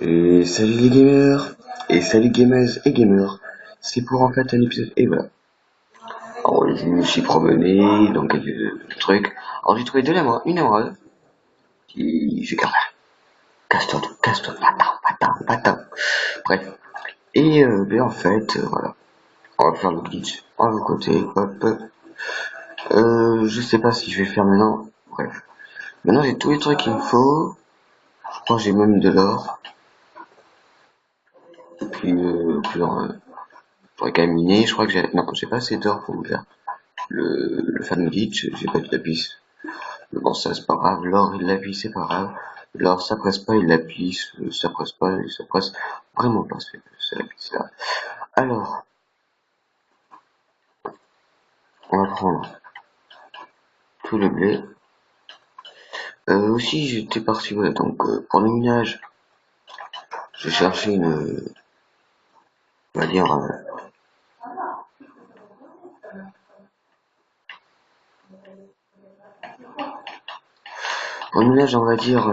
Et salut les gamers, et salut gamers et gamers, c'est pour en fait un épisode, et voilà. Alors je me suis promené dans quelques trucs, alors j'ai trouvé une émeraude, j'ai gardé, casse-toi, patin, bref. Et ben en fait, voilà, on va faire le glitch, on va de côté, hop, je sais pas si je vais le faire maintenant, bref. Maintenant j'ai tous les trucs qu'il me faut, je crois que j'ai même de l'or, puis, faudrait quand même miner, je crois que non, j'ai pas assez d'or pour me faire le fameux glitch, j'ai pas de lapis. Mais bon, ça c'est pas grave, l'or et le lapis c'est pas grave. L'or ça presse pas et le lapis ça presse pas et ça presse vraiment pas ce lapis là. Alors, on va prendre tout le blé. Aussi j'étais parti, voilà, donc pour le minage, j'ai cherché on va dire, pour le minage on va dire,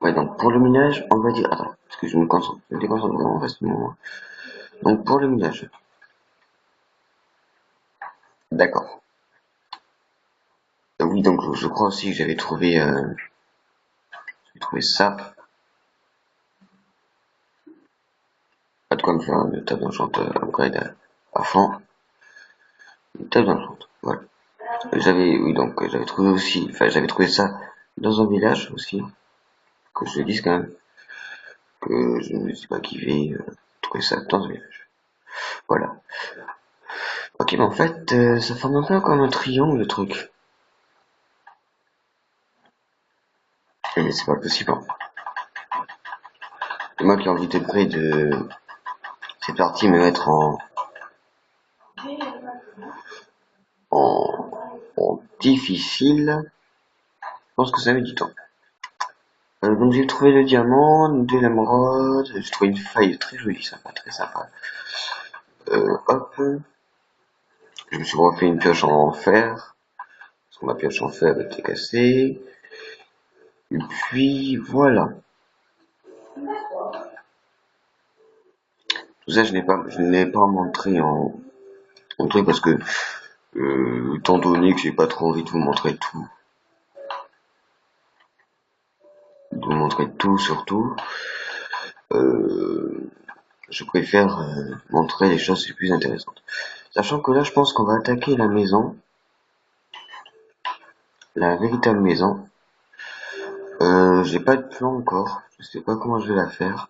ouais donc pour le minage on va dire, attends, parce que je me déconcentre vraiment facilement. Donc pour le minage, d'accord. Oui, donc je crois aussi que j'avais trouvé ça. Pas de quoi me faire une table d'enchant upgrade à fond. Une table d'enchant, voilà. Oui, donc j'avais trouvé aussi, enfin j'avais trouvé ça dans un village aussi, que je te dise quand même, que je ne me suis pas qui vais trouver ça dans un village. Voilà. Ok, mais en fait, ça forme un peu comme un triangle le truc. Mais c'est pas possible. C'est moi qui ai envie de près de cette partie me mettre en difficile. Je pense que ça met du temps. Donc j'ai trouvé le diamant, de l'émeraude, j'ai trouvé une faille très jolie, sympa, très sympa. Hop, je me suis refait une pioche en fer, parce que ma pioche en fer était cassée. Et puis voilà. Tout ça je n'ai pas montré en truc parce que étant donné que j'ai pas trop envie de vous montrer tout surtout, euh, je préfère montrer les choses les plus intéressantes. Sachant que là je pense qu'on va attaquer la maison, la véritable maison. J'ai pas de plan encore, je sais pas comment je vais la faire.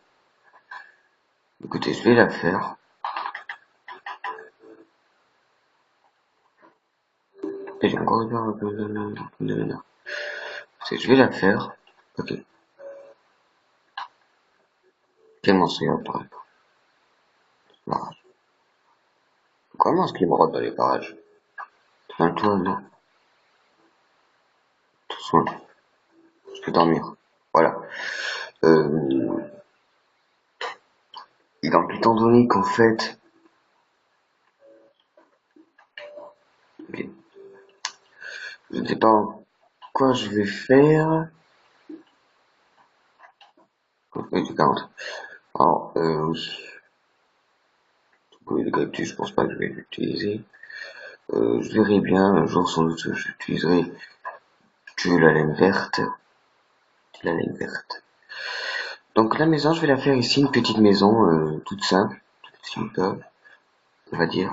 Écoutez, je vais la faire. Et j'ai encore eu un peu de vénère. Je vais la faire. Ok. Tellement c'est apparaît. Barrage. Comment est-ce qu'il me rentre dans les parages? Toi, non. Tout soin. Je peux dormir. Voilà. Euh, et donc, étant donné qu'en fait, je ne sais pas quoi je vais faire. Oui, du 40. Alors, oui. Le cactus, je pense pas que je vais l'utiliser. Je verrai bien, un jour sans doute, j'utiliserai de la laine verte. De la laine verte. Donc la maison, je vais la faire ici, une petite maison toute simple, toute simple, on va dire.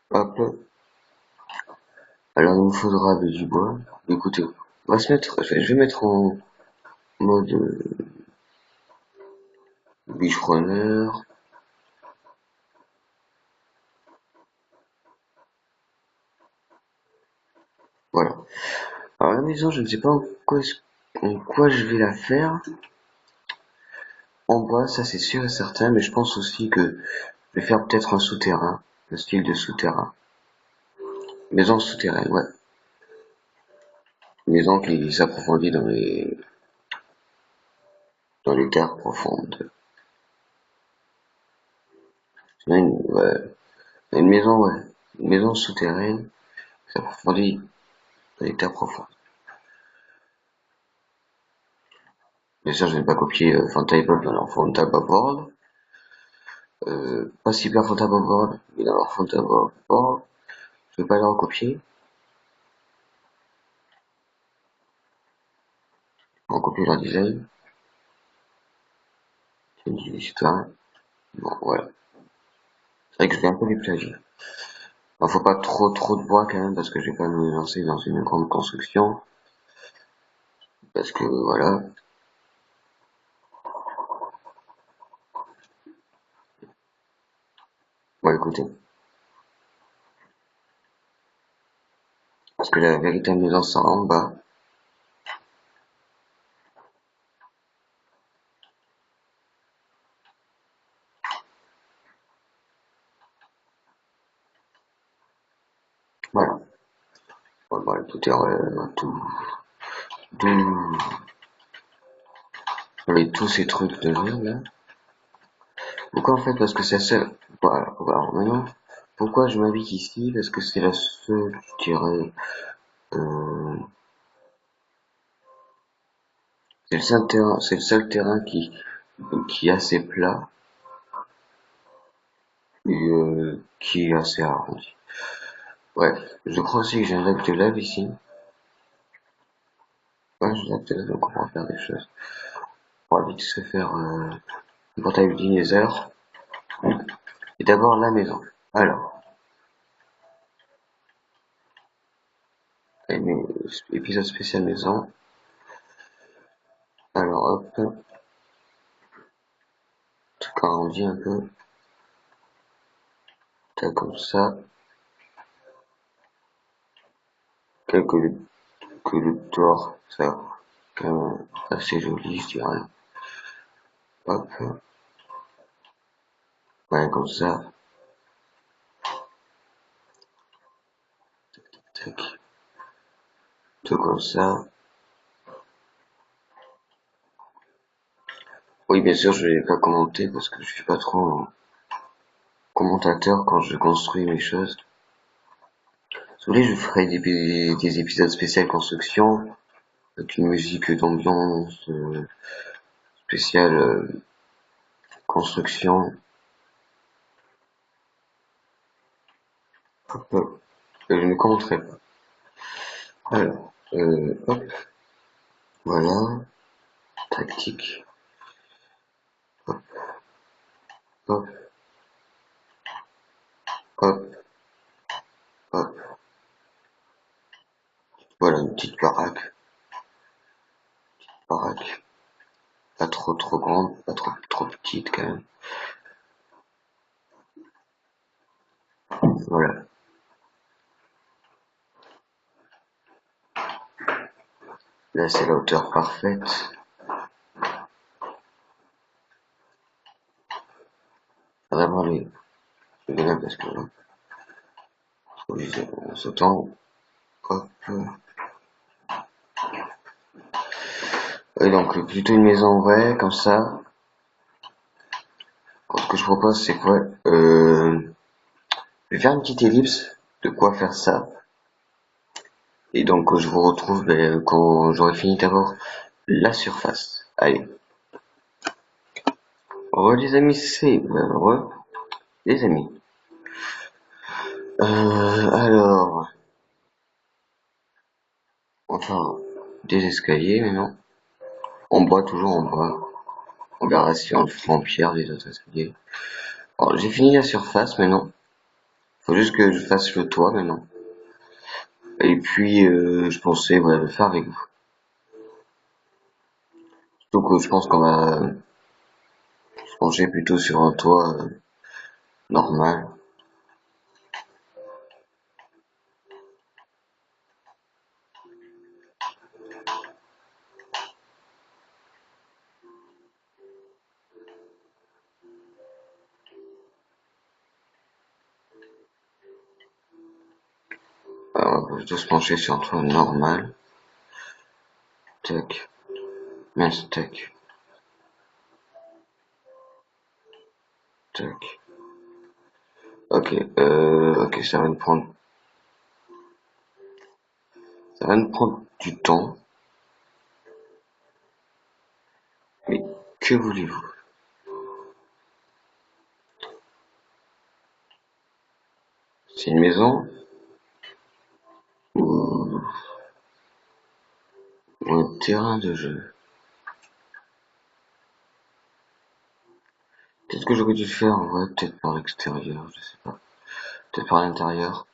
Hop. Alors il nous faudra du bois. Écoutez, on va se mettre, je vais mettre en mode bûcheronneur. Voilà. Alors la maison, je ne sais pas en quoi je vais la faire. En bois, ça c'est sûr et certain, mais je pense aussi que je vais faire peut-être un souterrain, un style de souterrain. Maison souterraine, ouais. Maison qui s'approfondit dans les terres profondes. Ouais. Une maison, ouais. une maison souterraine, s'approfondit dans les terres profondes. Bien sûr, je n'ai pas copié Fontable dans leur Fontable World. Pas Cyber Fontable World, mais dans leur Fontable World. Je vais pas les recopier. On copie leur design. C'est une histoire. Bon, voilà. C'est vrai que je fais un peu du plagiat. Il faut pas trop de bois quand même parce que je vais pas me lancer dans une grande construction. Parce que voilà. Bon écoutez. Parce que la véritable maison sera en bas. Voilà. Bon, voilà, tout est tout, avec tous ces trucs de merde là. Pourquoi en fait? Parce que c'est la seule. Voilà, alors maintenant, pourquoi je m'habite ici? Parce que c'est la seule, je dirais, euh, c'est le seul terrain qui est assez plat et qui est assez arrondi. Bref, je crois aussi que j'ai un lac de lave ici. Ouais, j'ai un lac de lave, donc on pourra faire des choses. On va vite se faire un portail du Nether. Et d'abord la maison. Alors, épisode spécial maison. Alors hop, tout arrondi un peu. Tac, comme ça. Quelques que le tort, ça, quand même assez joli, je dirais. Hop, ouais, comme ça, tac, tout comme ça. Oui, bien sûr, je vais pas commenter parce que je suis pas trop commentateur quand je construis mes choses. Si vous voulez, je ferai des épisodes spéciaux construction, avec une musique d'ambiance, spéciale construction. Hop, hop. Je ne commenterai pas. Alors, hop, voilà, tactique, hop, hop, hop, hop. Voilà, une petite baraque, pas trop grande, pas trop petite quand même. Voilà, là c'est la hauteur parfaite. Vraiment les gars parce que là, on s'attend. Hop. Et donc plutôt une maison vraie comme ça. Ce que je propose c'est quoi je vais faire une petite ellipse de quoi faire ça. Et donc je vous retrouve quand j'aurai fini d'abord la surface. Allez. Les amis, c'est les amis. Alors, enfin, des escaliers, mais non. En bois, toujours en bois. On verra si on le fera en pierre, les autres escaliers. Alors, j'ai fini la surface maintenant. Faut juste que je fasse le toit maintenant. Et puis, je pensais voilà, le faire avec vous. Donc, je pense qu'on va se pencher plutôt sur un toit normal. Alors, on va plutôt se pencher sur un toit normal. Tac. Mince, tac. Tac. Ok, ok, ça va me prendre du temps, mais que voulez-vous? C'est une maison ou un terrain de jeu? Peut-être que j'aurais dû le faire en vrai, peut-être par l'extérieur, je sais pas. Peut-être par l'intérieur.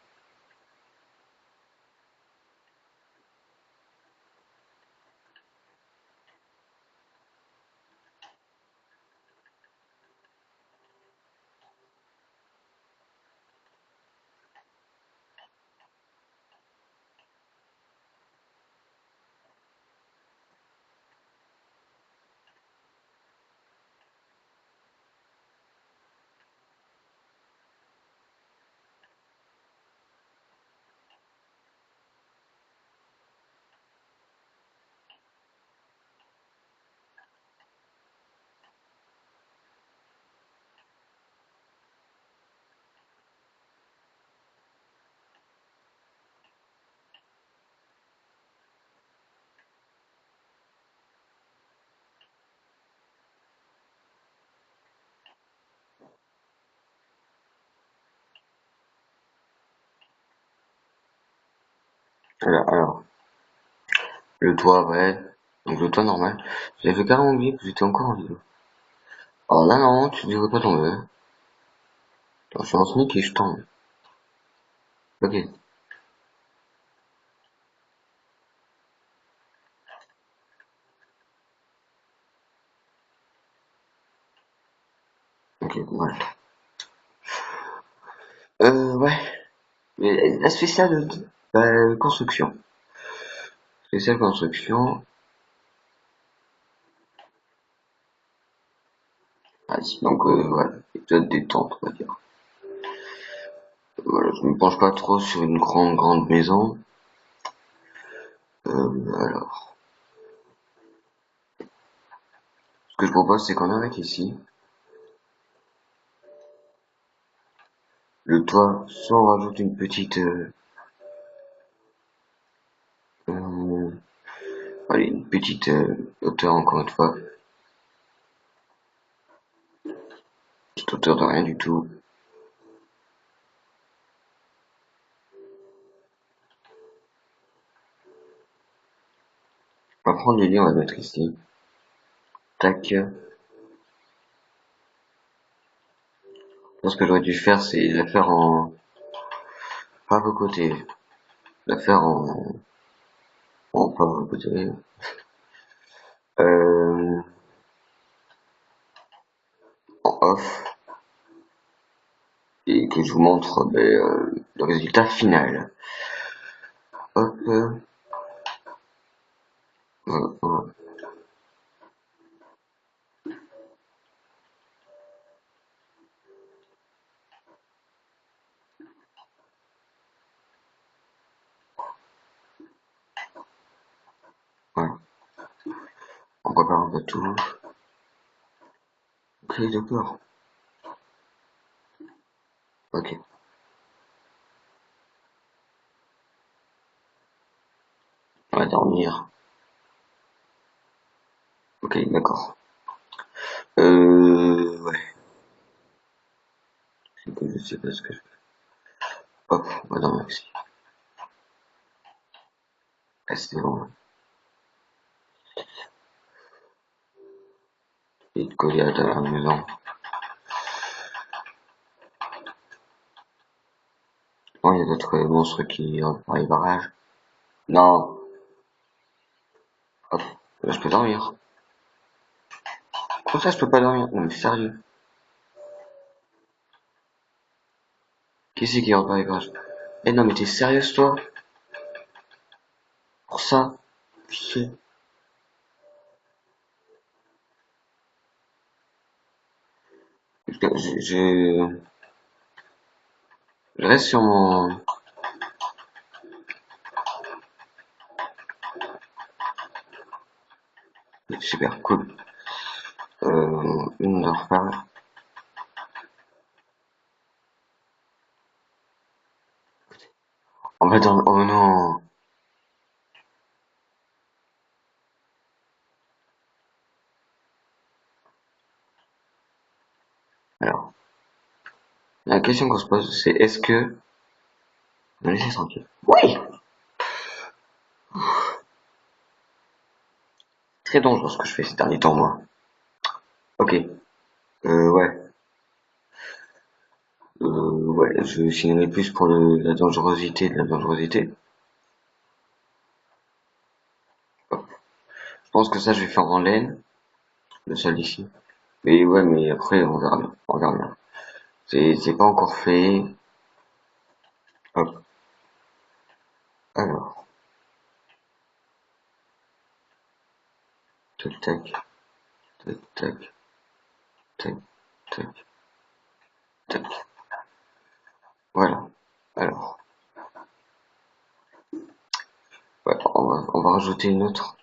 Alors, le toit, ouais. Donc le toit normal. J'avais carrément oublié que j'étais encore en vidéo. Alors là, non, tu devrais pas tomber. Attends, je suis en sneak et je tombe. Ok, ok, ouais. Ouais. Mais la spéciale construction. Spéciale construction. Ah, donc voilà, épisode détente, on va dire. Voilà, je me penche pas trop sur une grande maison. Alors, ce que je propose, c'est qu'on arrête ici. Le toit, soit on rajoute une petite, euh, allez, une petite hauteur encore une fois, petite hauteur de rien du tout. On va prendre le lit, on va le mettre ici. Tac. Là, ce que j'aurais dû faire, c'est la faire en, pas vos côtés, la faire pas vos côtés, euh, en off, et que je vous montre le résultat final. Hop, voilà, ouais, on prépare un peu tout. Ok, d'accord. Ok, on va dormir. Ok, d'accord. Ouais, c'est que je sais pas ce que je fais. Hop, on va dormir ici. Ah, c'est bon. Et coller à la maison. Oh, il y a d'autres monstres qui rentrent par les barrages. Non, hop, là, je peux dormir. Comment ça, je peux pas dormir? Non, mais sérieux. Qui c'est qui rentre par les barrages? Eh non, mais t'es sérieuse, toi? Pour ça? Putain. Parce que je reste sur mon... Super cool. Une de refaire. En fait, oh non. Alors, la question qu'on se pose, c'est est-ce que... Me laisser tranquille. Oui! Très dangereux ce que je fais ces derniers temps, moi. Ok. Ouais. Ouais, je signerai plus pour la dangerosité de la dangerosité. Je pense que ça, je vais faire en laine, le sol ici. Mais ouais, mais après, on verra bien. On verra bien. C'est pas encore fait. Hop. Alors, tac, tac, tac, tac, tac, tac, tac. Voilà. Alors, ouais, on va rajouter une autre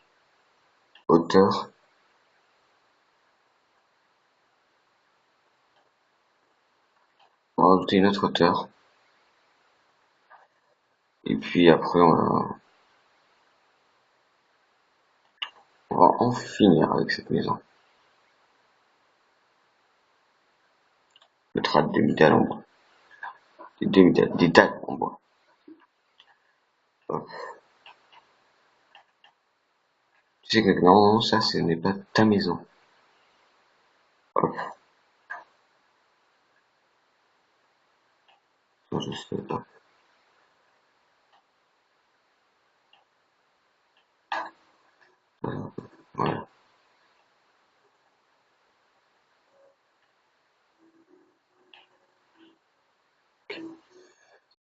hauteur. On va rajouter une autre hauteur. Et puis après, on va en finir avec cette maison. On mettra des dalles en bois. Des dalles en bois. Hop. Tu sais que non, ça, ce n'est pas ta maison. Hop. Ça, je sais pas. Voilà. Voilà.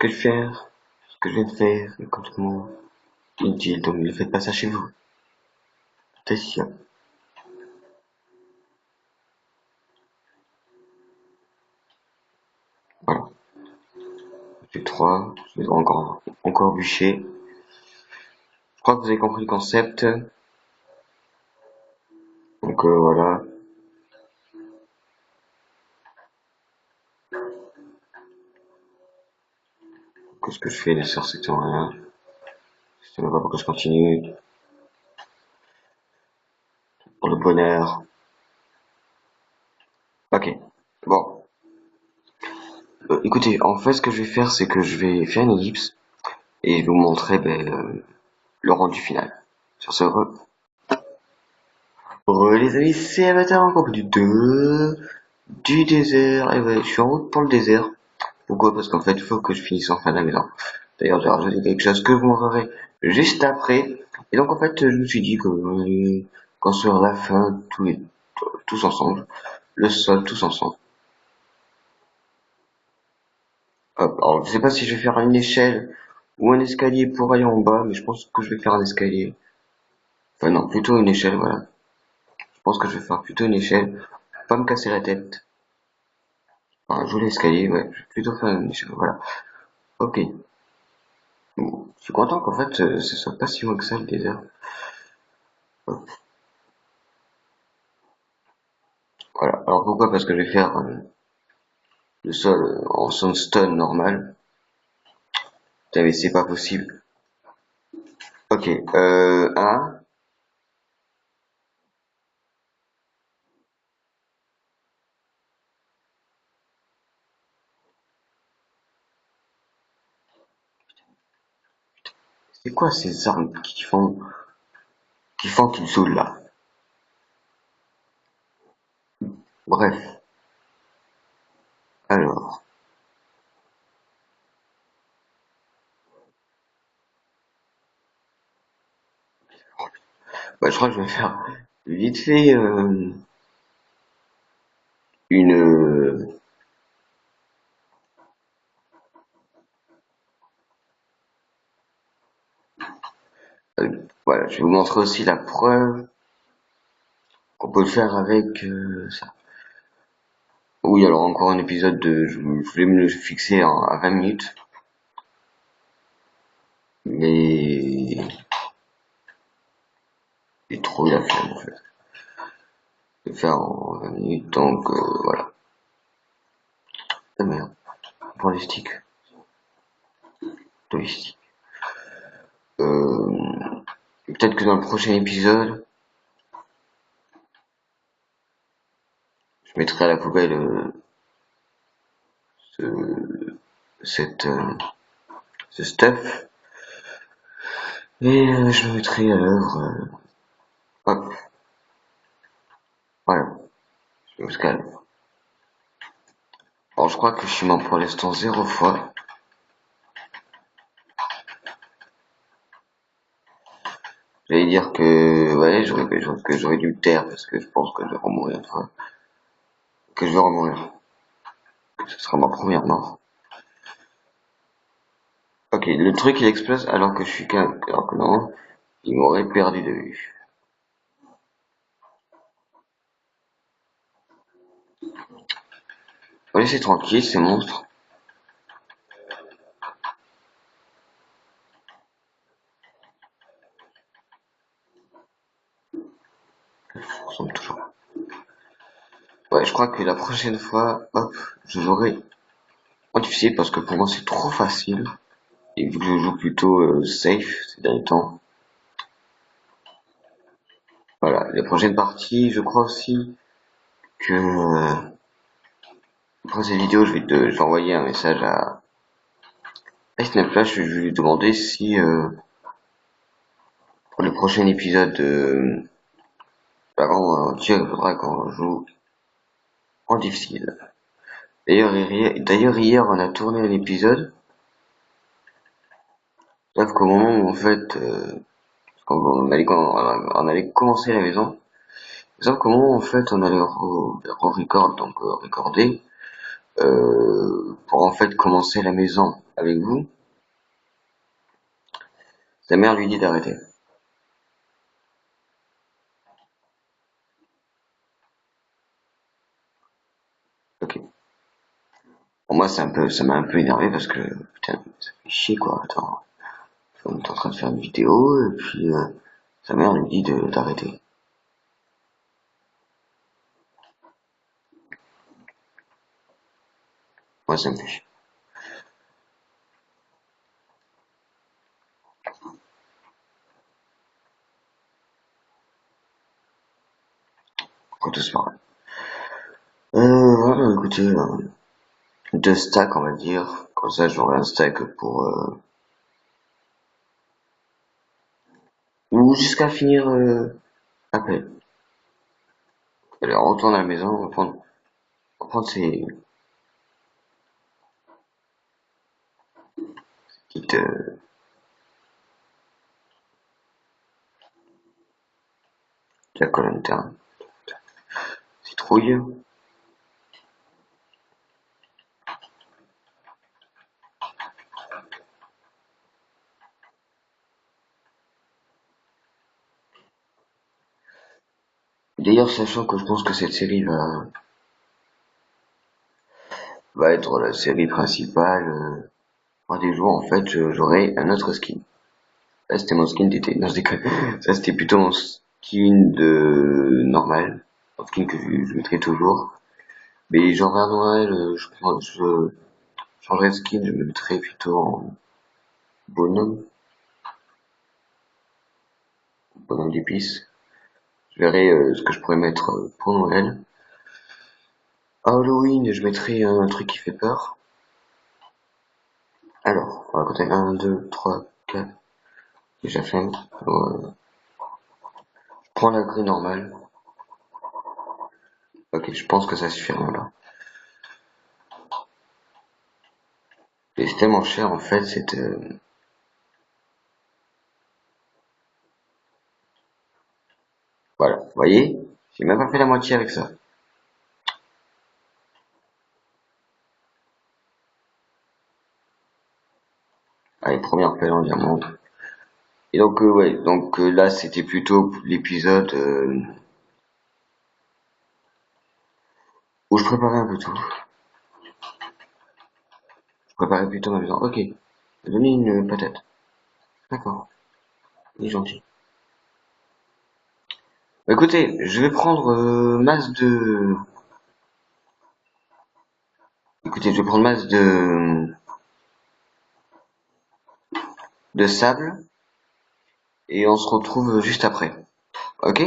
Ce que je vais faire est complètement inutile, donc ne faites pas ça chez vous. Attention. Voilà. J'ai 3, je vais encore bûcher. Je crois que vous avez compris le concept. Donc voilà. Qu'est-ce que je fais, les sœurs, c'est rien. Je sais même pas pourquoi je continue. Pour le bonheur. Ok. Bon. Écoutez, en fait, ce que je vais faire, c'est que je vais faire une ellipse et je vais vous montrer le rendu final. Sur ce, les amis, c'est Avatar en compagnie du désert. Et ouais, je suis en route pour le désert. Pourquoi? Parce qu'en fait, il faut que je finisse enfin la maison. D'ailleurs, j'ai rajouté quelque chose que vous verrez juste après. Et donc, en fait, je me suis dit que construire la fin tous ensemble, le sol tous ensemble. Hop. Alors, je sais pas si je vais faire une échelle ou un escalier pour aller en bas, mais je pense que je vais faire un escalier. Enfin non, plutôt une échelle, voilà. Je pense que je vais faire plutôt une échelle, pas me casser la tête. Enfin, jouer l'escalier, ouais, je vais plutôt faire une échelle, voilà. Ok. Bon, je suis content qu'en fait, ce soit pas si loin que ça le désert. Hop. Voilà. Alors pourquoi? Parce que je vais faire le sol en sandstone normal. Putain, mais c'est pas possible. Ok. C'est quoi ces armes qui font qu'ils saoulent là? Bref. Alors. Bah, je crois que je vais faire vite fait une. Voilà, je vais vous montrer aussi la preuve qu'on peut le faire avec ça. Oui, alors encore un épisode de. Je voulais me le fixer à 20 minutes. Mais. J'ai trop eu la flemme en fait. De faire en 20 minutes, donc voilà. Ah merde. Pour les sticks. De les sticks. Euh, Peut-être que dans le prochain épisode, je mettrai à la poubelle ce, cette, ce stuff et je me mettrai à l'œuvre. Hop, voilà, je me calme. Alors je crois que je suis mort pour l'instant 0 fois. J'allais dire que ouais, j'aurais dû me taire parce que je pense que je vais remourir. Enfin, que je vais remourir. Ce sera ma première mort. Ok, le truc il explose alors que je suis qu'un, alors que non, il m'aurait perdu de vue. On va laisser tranquille ces monstres. Ils ressemblent toujours. Ouais, je crois que la prochaine fois, hop, je jouerai en difficile parce que pour moi c'est trop facile. Et vu que je joue plutôt safe ces derniers temps. Voilà, les prochaines parties, je crois aussi que après cette vidéo, je vais envoyer un message à Snapflash. Je vais lui demander si pour le prochain épisode avant-hier, il faudra qu'on joue en difficile. D'ailleurs, hier, on a tourné un épisode, sauf qu'au moment où, en fait, quand on allait commencer la maison, sauf qu'au moment où, en fait, on allait record, donc recorder, pour en fait commencer la maison avec vous, sa mère lui dit d'arrêter. Ok. Pour moi, ça m'a un peu énervé parce que, putain, ça fait chier, quoi. Attends, on est en train de faire une vidéo, et puis, sa mère lui dit d'arrêter. Moi, ça me fait chier. Quand tout se pareil. Voilà, écoutez, 2 stacks, on va dire. Comme ça, j'aurai un stack pour, ou jusqu'à finir, l'appel. Allez, on retourne à la maison, on va prendre ces petites, jack o' lantern. Citrouille. D'ailleurs, sachant que je pense que cette série va être la série principale, un des jours, en fait, j'aurai un autre skin. Là, c'était mon skin d'été. Non, je déconne. Ça, c'était plutôt mon skin de normal. Un skin que je mettrai toujours. Mais genre vers Noël, je changerai de skin, je me mettrai plutôt en bonhomme d'épices. Je verrai ce que je pourrais mettre pour Noël. Halloween, je mettrai un truc qui fait peur. Alors, on va compter 1, 2, 3, 4. Déjà fait. Je prends la grille normale. Ok, je pense que ça suffira là. Et c'est tellement cher en fait, voilà, vous voyez, j'ai même pas fait la moitié avec ça. Allez, première pelle en diamant. Et donc ouais, donc là c'était plutôt l'épisode où je préparais un peu tout. Je préparais plutôt ma maison. Ok, donner une patate. D'accord, il est gentil. Bah, écoutez, je vais prendre masse de. Écoutez, je vais prendre masse de sable. et on se retrouve juste après. Ok?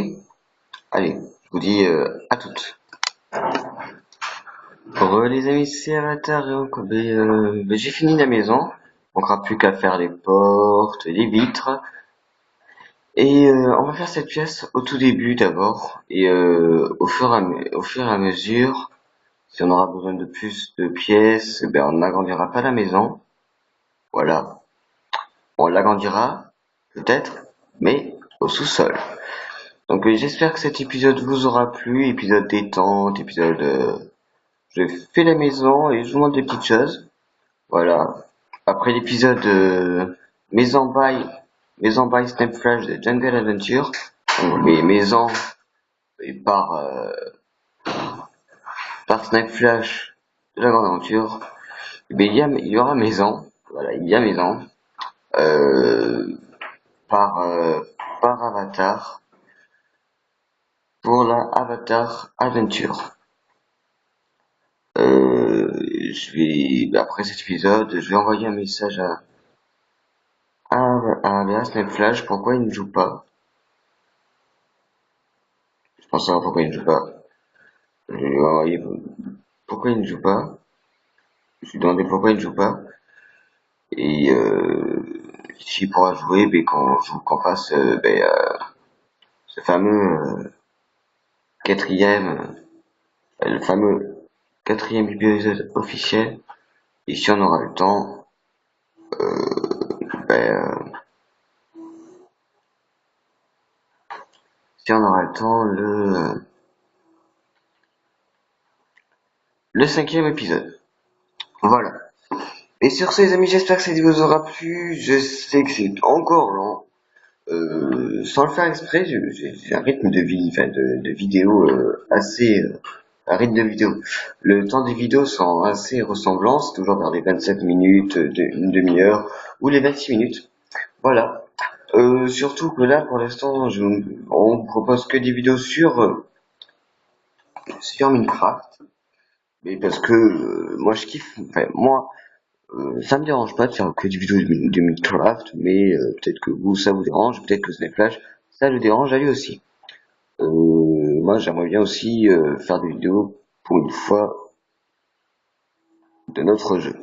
Allez, je vous dis à toutes. Bon, les amis, c'est Avatar. J'ai fini la maison. On n'aura plus qu'à faire les portes, les vitres. Et on va faire cette pièce au tout début d'abord. Et au fur et à mesure, si on aura besoin de plus de pièces, ben on n'agrandira pas la maison. Voilà. On l'agrandira, peut-être, mais au sous-sol. Donc j'espère que cet épisode vous aura plu. Épisode détente, épisode... je fais la maison et je vous montre des petites choses. Voilà. Après l'épisode Maison by Snap Flash de Jungle Adventure, donc les maisons et par Snap Flash de la Grande Aventure, mais il y aura maison, voilà, il y a maison, euh, par, euh, par Avatar, pour la Avatar Adventure. Après cet épisode, je vais envoyer un message à Snap Flash, pourquoi il ne joue pas. Je pense savoir pourquoi il ne joue pas. Je lui ai envoyé pourquoi il ne joue pas. Je lui ai demandé pourquoi il ne joue pas. Et s'il pourra jouer, ben, qu'on fasse ce fameux quatrième, le fameux quatrième épisode officiel. Et si on aura le temps, ben, si on aura le temps, le cinquième épisode. Voilà. Et sur ce, les amis, j'espère que cette vidéo vous aura plu. Je sais que c'est encore long. Sans le faire exprès, j'ai un rythme de vie, enfin de vidéo assez, un rythme de vidéo. Le temps des vidéos sont assez ressemblants, c'est toujours vers les 27 minutes, une demi-heure ou les 26 minutes. Voilà. Surtout que là, pour l'instant, on propose que des vidéos sur Minecraft, mais parce que moi je kiffe. Enfin moi, ça me dérange pas de faire que des vidéos de Minecraft, mais peut-être que vous ça vous dérange, peut-être que Snapflash ça le dérange à lui aussi. Moi j'aimerais bien aussi faire des vidéos pour une fois de notre jeu.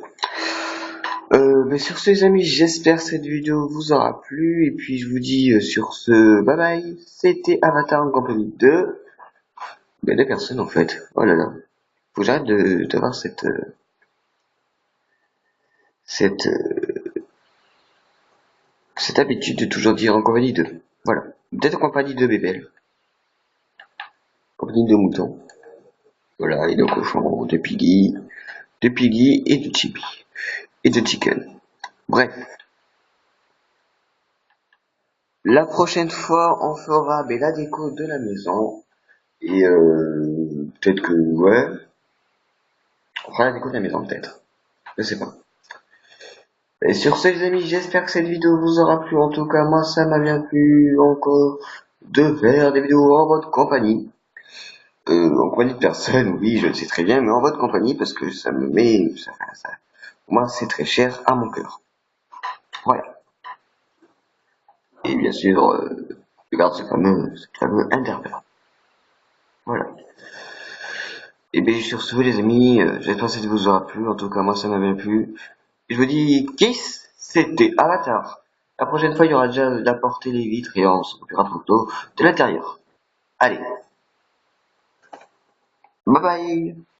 Mais sur ce les amis, j'espère que cette vidéo vous aura plu et puis je vous dis sur ce bye bye. C'était Avatar en compagnie de deux personnes en fait. Oh là là, faut que j'arrête d'avoir cette cette habitude de toujours dire en compagnie de. Voilà, peut-être en compagnie de BBL, en compagnie de moutons. Voilà, et de cochons, de Piggy et de Chippy et de Chicken. Bref. La prochaine fois, on fera la déco de la maison. Et peut-être que, ouais, on fera la déco de la maison, peut-être. Je sais pas. Et sur ce, les amis, j'espère que cette vidéo vous aura plu. En tout cas, moi, ça m'a bien plu encore de faire des vidéos en votre compagnie. En compagnie de personne, oui, je le sais très bien, mais en votre compagnie, parce que ça me met, pour moi, c'est très cher à mon cœur. Voilà. Et bien sûr, je garde ce fameux intervalle. Voilà. Et bien sur ce les amis, j'espère que cette vidéo vous aura plu, en tout cas moi ça m'a bien plu. Et je vous dis kiss, c'était Avatar. La prochaine fois il y aura déjà la portée des vitres et on s'occupera plutôt de l'intérieur. Allez, bye bye.